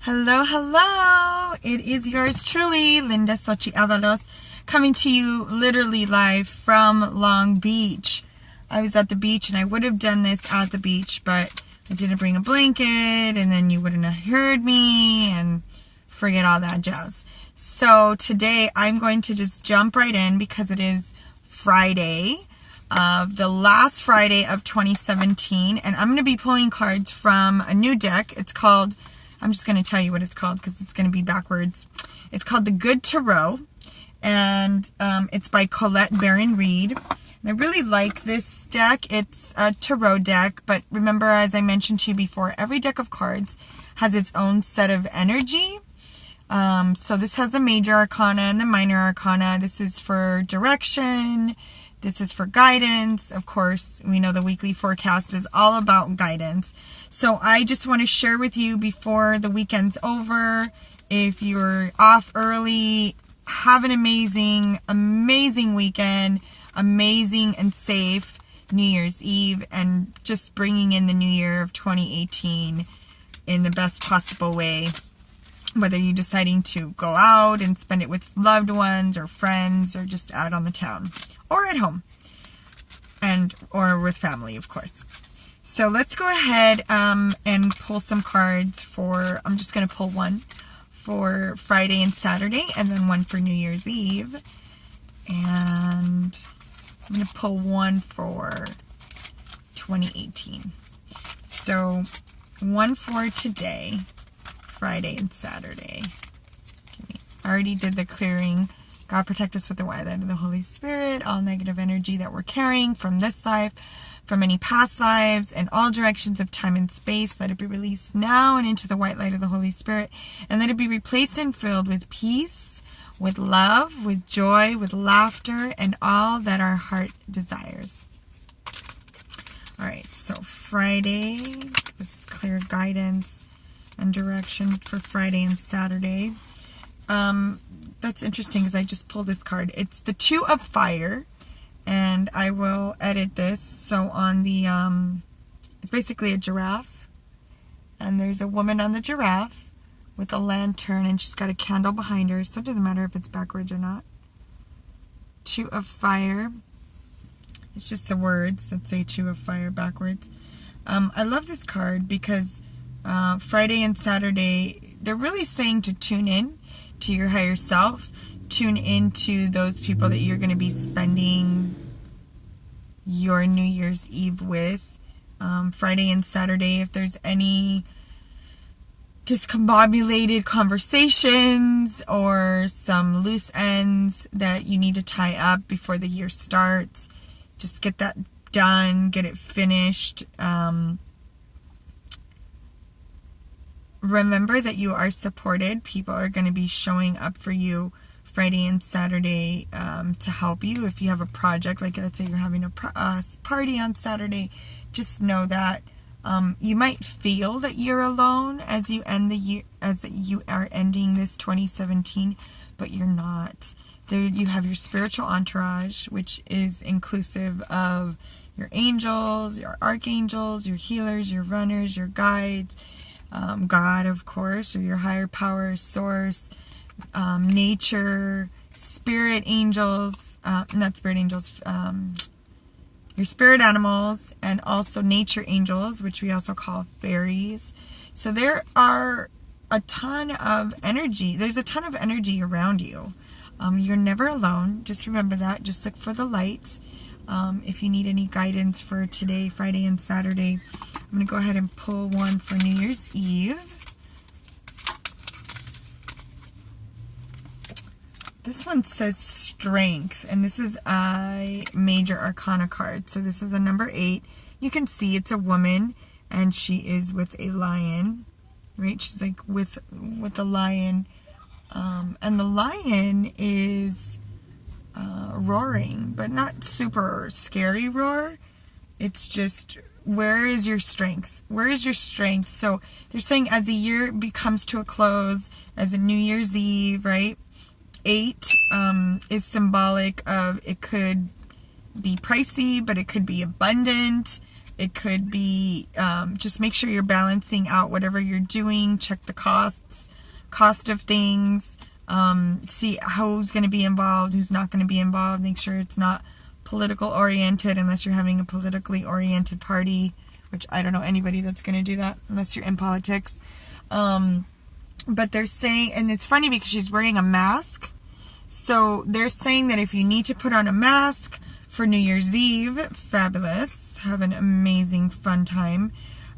Hello, hello. It is yours truly, Linda Sochi Avalos, coming to you literally live from Long Beach. I was at the beach and I would have done this at the beach, but I didn't bring a blanket and then you wouldn't have heard me and forget all that jazz. So today I'm going to just jump right in because it is Friday of the last Friday of 2017, and I'm going to be pulling cards from a new deck. It's called, I'm just going to tell you what it's called because it's going to be backwards. It's called the Good Tarot, and it's by Colette Baron Reed. And I really like this deck. It's a tarot deck, but remember, as I mentioned to you before, every deck of cards has its own set of energy. So this has a major arcana and the minor arcana. This is for direction. This is for guidance. Of course, we know the weekly forecast is all about guidance. So I just want to share with you before the weekend's over. If you're off early, have an amazing, amazing weekend. Amazing and safe New Year's Eve. And just bringing in the new year of 2018 in the best possible way. Whether you're deciding to go out and spend it with loved ones or friends or just out on the town. Or at home, or with family, of course. So let's go ahead and pull some cards for, I'm just going to pull one for Friday and Saturday, and then one for New Year's Eve. And I'm going to pull one for 2018. So one for today, Friday and Saturday. I already did the clearing. God protect us with the white light of the Holy Spirit, all negative energy that we're carrying from this life, from any past lives, and all directions of time and space. Let it be released now and into the white light of the Holy Spirit, and let it be replaced and filled with peace, with love, with joy, with laughter, and all that our heart desires. All right, so Friday, this is clear guidance and direction for Friday and Saturday. That's interesting because I just pulled this card. It's the Two of Fire, and I will edit this. So on the, it's basically a giraffe, and there's a woman on the giraffe with a lantern, and she's got a candle behind her, so it doesn't matter if it's backwards or not. Two of Fire. It's just the words that say Two of Fire backwards. I love this card because Friday and Saturday, they're really saying to tune in to your higher self, tune into those people that you're going to be spending your New Year's Eve with. Friday and Saturday, if there's any discombobulated conversations or some loose ends that you need to tie up before the year starts, just get that done, get it finished. Remember that you are supported. People are going to be showing up for you Friday and Saturday to help you. If you have a project, like let's say you're having a party on Saturday, just know that you might feel that you're alone as you end the year, as you are ending this 2017, but you're not. There you have your spiritual entourage, which is inclusive of your angels, your archangels, your healers, your runners, your guides, God, of course, or your higher power source, nature, spirit angels, not spirit angels, your spirit animals, and also nature angels, which we also call fairies. So there are a ton of energy. There's a ton of energy around you. You're never alone. Just remember that. Just look for the light. If you need any guidance for today, Friday and Saturday, I'm going to go ahead and pull one for New Year's Eve. This one says strength, and this is a major arcana card. So this is a number 8. You can see it's a woman, and she is with a lion, right? She's like with a lion, and the lion is roaring, but not super scary roar. It's just, where is your strength? Where is your strength? So they're saying as the year comes to a close, as a New Year's Eve, right? 8 is symbolic of, it could be pricey, but it could be abundant. It could be just make sure you're balancing out whatever you're doing. Check the cost of things. See who's going to be involved, who's not going to be involved. Make sure it's not political oriented unless you're having a politically oriented party, which I don't know anybody that's going to do that unless you're in politics. But they're saying, and it's funny because she's wearing a mask. So they're saying that if you need to put on a mask for New Year's Eve, fabulous. Have an amazing fun time.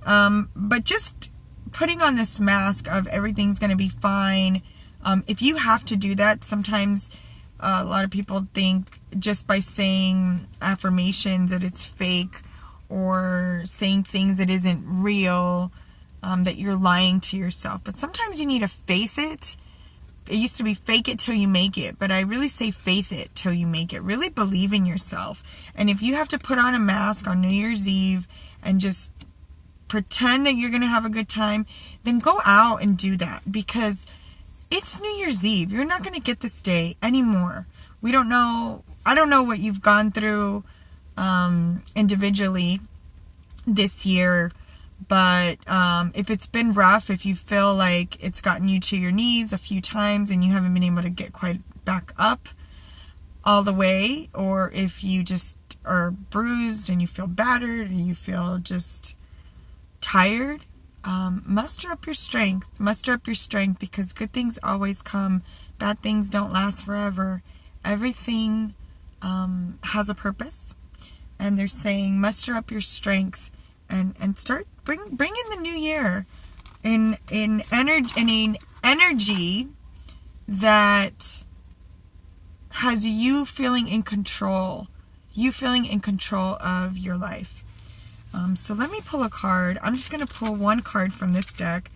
But just putting on this mask of everything's going to be fine. If you have to do that, sometimes a lot of people think just by saying affirmations that it's fake or saying things that isn't real, that you're lying to yourself. But sometimes you need to face it. It used to be fake it till you make it, but I really say face it till you make it. Really believe in yourself. And if you have to put on a mask on New Year's Eve and just pretend that you're going to have a good time, then go out and do that, because it's New Year's Eve. You're not going to get this day anymore. We don't know. I don't know what you've gone through individually this year, but if it's been rough, if you feel like it's gotten you to your knees a few times and you haven't been able to get quite back up all the way, or if you just are bruised and you feel battered, or you feel just tired, muster up your strength. Muster up your strength, because good things always come. Bad things don't last forever. Everything has a purpose, and they're saying muster up your strength and start bring in the new year in an energy that has you feeling in control. You feeling in control of your life. So let me pull a card. I'm just going to pull one card from this deck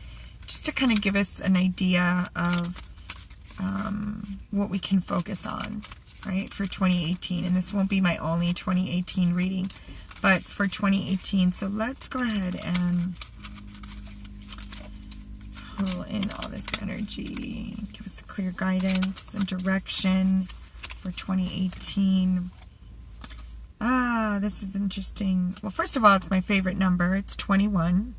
just to kind of give us an idea of what we can focus on, right, for 2018. And this won't be my only 2018 reading, but for 2018. So let's go ahead and pull in all this energy. Give us clear guidance and direction for 2018. This is interesting. Well, first of all, it's my favorite number. It's 21.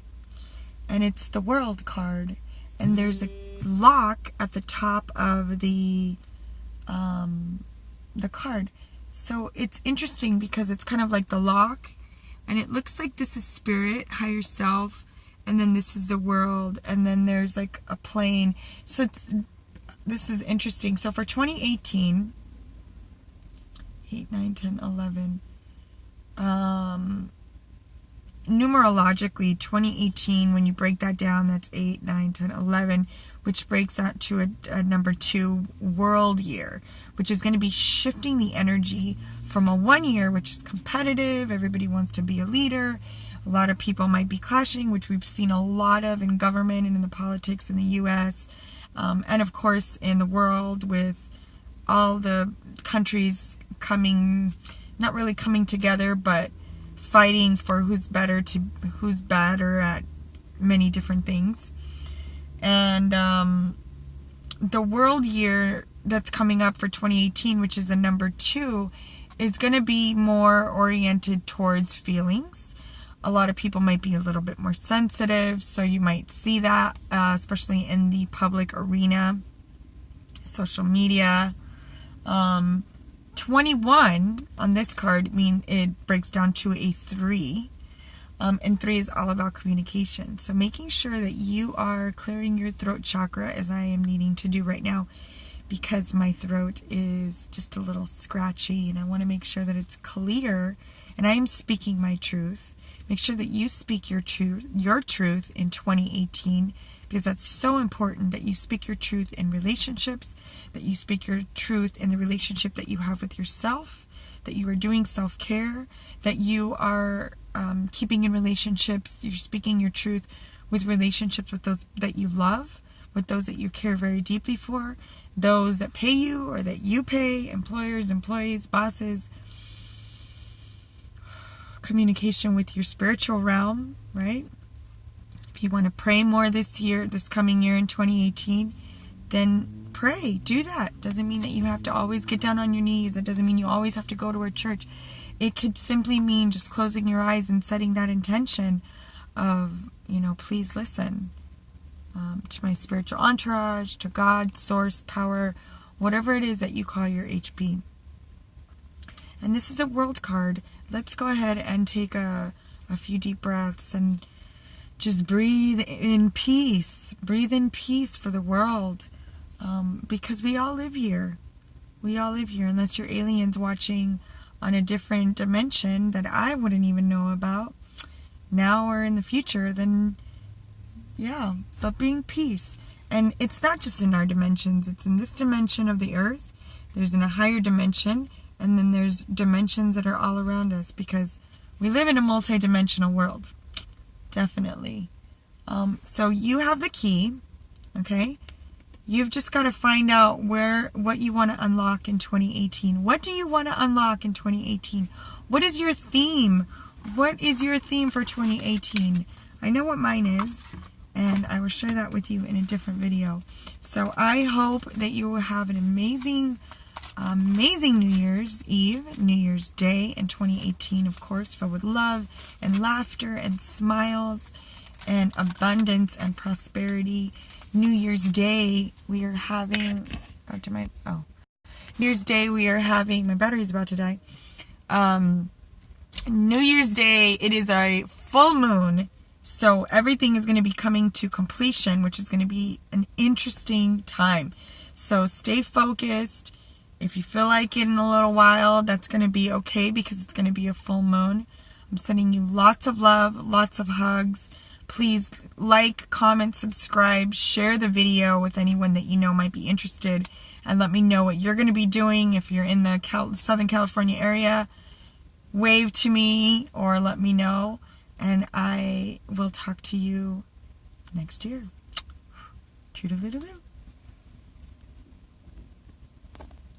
And it's the World card. And there's a lock at the top of the card. So it's interesting because it's kind of like the lock. And it looks like this is spirit, higher self. And then this is the world. And then there's like a plane. So this is interesting. So for 2018... 8, 9, 10, 11. Numerologically, 2018, when you break that down, that's 8, 9, 10, 11, which breaks out to a number 2 world year, which is going to be shifting the energy from a 1 year, which is competitive. Everybody wants to be a leader. A lot of people might be clashing, which we've seen a lot of in government and in the politics in the U.S. And of course in the world, with all the countries not really coming together, but fighting for who's better at many different things. And the world year that's coming up for 2018, which is a number 2, is going to be more oriented towards feelings. A lot of people might be a little bit more sensitive, so you might see that, especially in the public arena, social media. 21 on this card it breaks down to a 3. And 3 is all about communication. So making sure that you are clearing your throat chakra, as I am needing to do right now, because my throat is just a little scratchy and I want to make sure that it's clear and I am speaking my truth. Make sure that you speak your truth in 2018, because that's so important, that you speak your truth in relationships, that you speak your truth in the relationship that you have with yourself, that you are doing self-care, that you are keeping in relationships, you're speaking your truth with relationships with those that you love, with those that you care very deeply for, those that pay you or that you pay, employers, employees, bosses. Communication with your spiritual realm, right? If you want to pray more this coming year in 2018, then pray. Do that. Doesn't mean that you have to always get down on your knees. It doesn't mean you always have to go to a church. it could simply mean just closing your eyes and setting that intention of, please listen to my spiritual entourage, to God, source, power, whatever it is that you call your HB. And this is a world card. Let's go ahead and take a few deep breaths and just breathe in peace. Breathe in peace for the world. Because we all live here. We all live here, unless you're aliens watching on a different dimension that I wouldn't even know about now or in the future, then yeah, but being peace. And it's not just in our dimensions, it's in this dimension of the earth. There's in a higher dimension, and then there's dimensions that are all around us, because we live in a multi-dimensional world. Definitely. So you have the key, okay? You've just got to find out what you want to unlock in 2018. What do you want to unlock in 2018? What is your theme? What is your theme for 2018? I know what mine is, and I will share that with you in a different video. So I hope that you will have an amazing New Year's Eve, New Year's Day in 2018, of course, filled with love and laughter and smiles and abundance and prosperity. New Year's Day, we are having, New Year's Day, we are having, my battery's about to die. New Year's Day, it is a full moon, so everything is going to be coming to completion, which is going to be an interesting time. So stay focused. If you feel like it in a little while, that's going to be okay, because it's going to be a full moon. I'm sending you lots of love, lots of hugs. Please like, comment, subscribe, share the video with anyone that you know might be interested, and let me know what you're going to be doing. If you're in the Southern California area, wave to me or let me know, and I will talk to you next year. Toodaloo.